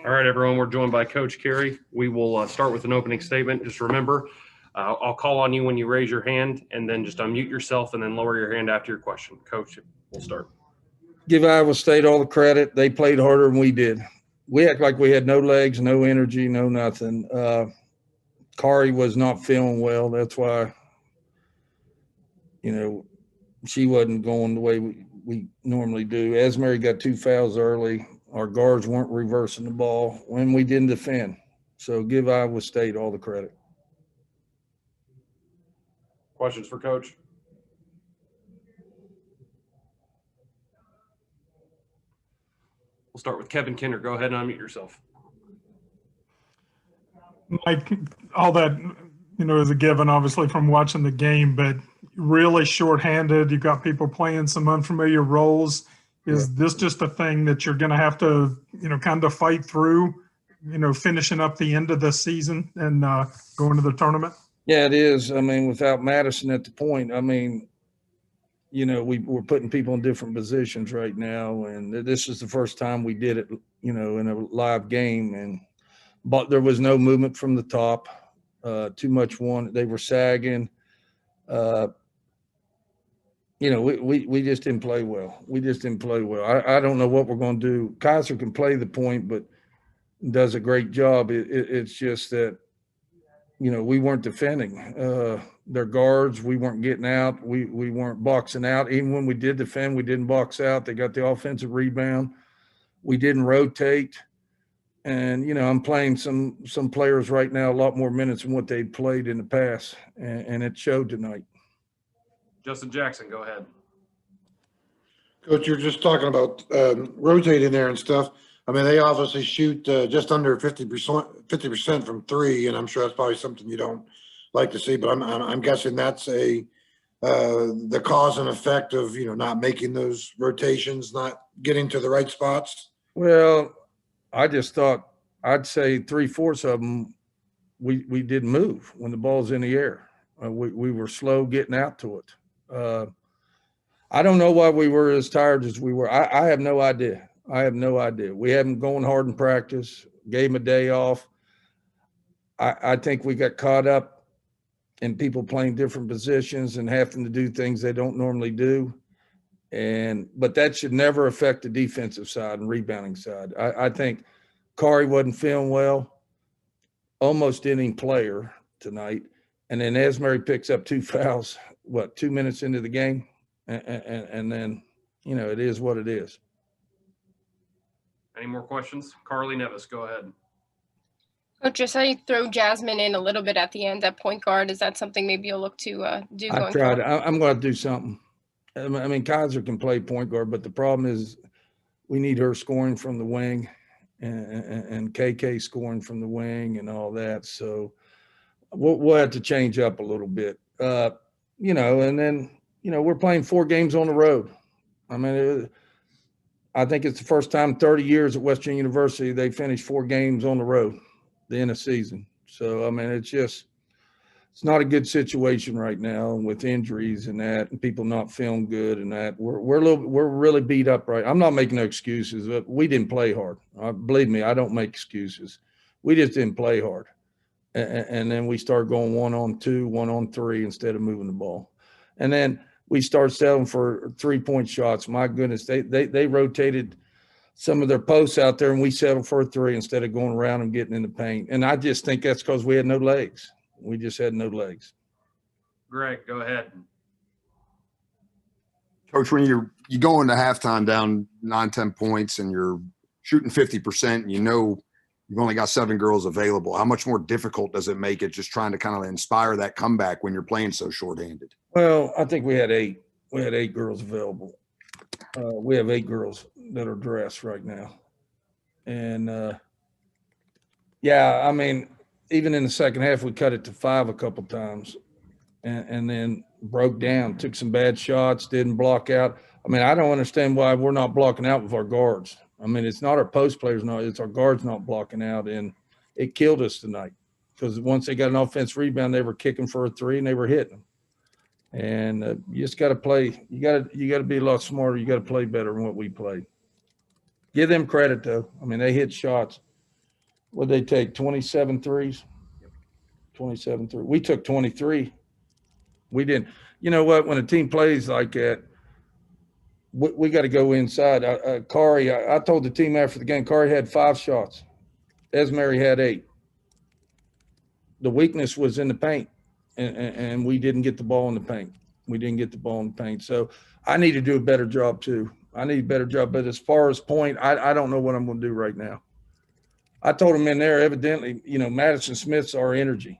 All right, everyone, we're joined by Coach Carey. We will start with an opening statement. Just remember, I'll call on you when you raise your hand, and then just unmute yourself and then lower your hand after your question. Coach, we'll start. Give Iowa State all the credit. They played harder than we did. We act like we had no legs, no energy, no nothing. Carey was not feeling well. That's why, she wasn't going the way we normally do. Esmery got 2 fouls early. Our guards weren't reversing the ball when we didn't defend. So give Iowa State all the credit. Questions for Coach? We'll start with Kevin Kinder. Go ahead and unmute yourself. Mike, all that, is a given, obviously, from watching the game, but really shorthanded. You've got people playing some unfamiliar roles. Is this just a thing that you're going to have to, kind of fight through, finishing up the end of the season and going to the tournament? Yeah, it is. I mean, without Madison at the point, we're putting people in different positions right now. And this is the first time we did it, in a live game. But there was no movement from the top, too much one. They were sagging. We just didn't play well. I don't know what we're going to do. Kaiser can play the point, but does a great job. It's just that, we weren't defending. Their guards, we weren't getting out. We weren't boxing out. Even when we did defend, we didn't box out. They got the offensive rebound. We didn't rotate. And, I'm playing some players right now a lot more minutes than what they'd played in the past, and it showed tonight. Justin Jackson, go ahead. Coach, you're just talking about rotating there and stuff. I mean, they obviously shoot just under 50% from three, and I'm sure that's probably something you don't like to see. But I'm guessing that's the cause and effect of not making those rotations, not getting to the right spots. Well, I just thought I'd say 3/4 of them we didn't move when the ball's in the air. We were slow getting out to it. I don't know why we were as tired as we were. I have no idea. We haven't gone hard in practice, gave them a day off. I think we got caught up in people playing different positions and having to do things they don't normally do. But that should never affect the defensive side and rebounding side. I think Carey wasn't feeling well, almost any player tonight. And then Esmery picks up 2 fouls, 2 minutes into the game? And then, it is what it is. Any more questions? Carly Nevis, go ahead. Coach, I saw you throw Jasmine in a little bit at the end at point guard. Is that something maybe you'll look to do going forward? I'm going to do something. I mean, Kaiser can play point guard, but the problem is we need her scoring from the wing and KK scoring from the wing and all that. So we'll have to change up a little bit, and then, we're playing 4 games on the road. I mean, I think it's the first time in 30 years at Western University they finished 4 games on the road the end of season. So, I mean, it's not a good situation right now with injuries and that, and people not feeling good and that. We're really beat up, right? I'm not making no excuses, but we didn't play hard. Believe me, I don't make excuses. We just didn't play hard. And then we start going 1-on-2, 1-on-3 instead of moving the ball. And then we start settling for 3-point shots. My goodness, they rotated some of their posts out there, and we settled for a 3 instead of going around and getting in the paint. And I just think that's because we had no legs. We just had no legs. Greg, go ahead. Coach, when you go into halftime down 9-10 points and you're shooting 50%, and you've only got 7 girls available, how much more difficult does it make it just trying to kind of inspire that comeback when you're playing so shorthanded? Well, I think we had 8. We had 8 girls available. We have 8 girls that are dressed right now. And, I mean, even in the second half, we cut it to 5 a couple times and then broke down, took some bad shots, didn't block out. I mean, I don't understand why we're not blocking out with our guards. I mean, it's not our post players, it's our guards not blocking out. And it killed us tonight because once they got an offense rebound, they were kicking for a 3 and they were hitting them. And you just got to play. You got to be a lot smarter. You got to play better than what we played. Give them credit, though. I mean, they hit shots. What'd they take, 27 threes? 27 3. We took 23. We didn't. You know what? When a team plays like that, we got to go inside. Carey, I told the team after the game, Carey had 5 shots. Esmeri had 8. The weakness was in the paint, and we didn't get the ball in the paint. We didn't get the ball in the paint. So I need to do a better job too. I need a better job. But as far as point, I don't know what I'm going to do right now. I told them in there, evidently, Madison Smith's our energy.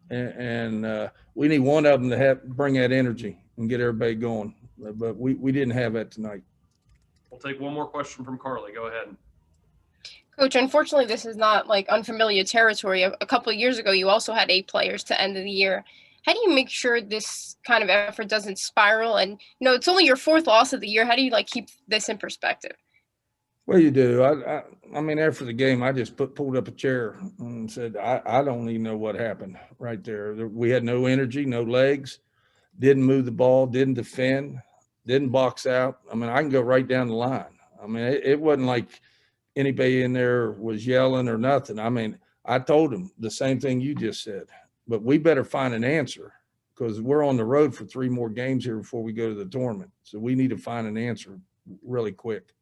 And we need one of them to bring that energy and get everybody going. But we didn't have that tonight. We'll take one more question from Carly. Go ahead. Coach, unfortunately, this is not like unfamiliar territory. A couple of years ago, you also had 8 players to end of the year. How do you make sure this kind of effort doesn't spiral? And, it's only your 4th loss of the year. How do you keep this in perspective? Well, you do. I mean, after the game, I just pulled up a chair and said, I don't even know what happened right there. We had no energy, no legs, didn't move the ball, didn't defend, didn't box out. I mean, I can go right down the line. I mean, it wasn't like anybody in there was yelling or nothing. I mean, I told them the same thing you just said, but we better find an answer because we're on the road for 3 more games here before we go to the tournament. So we need to find an answer really quick.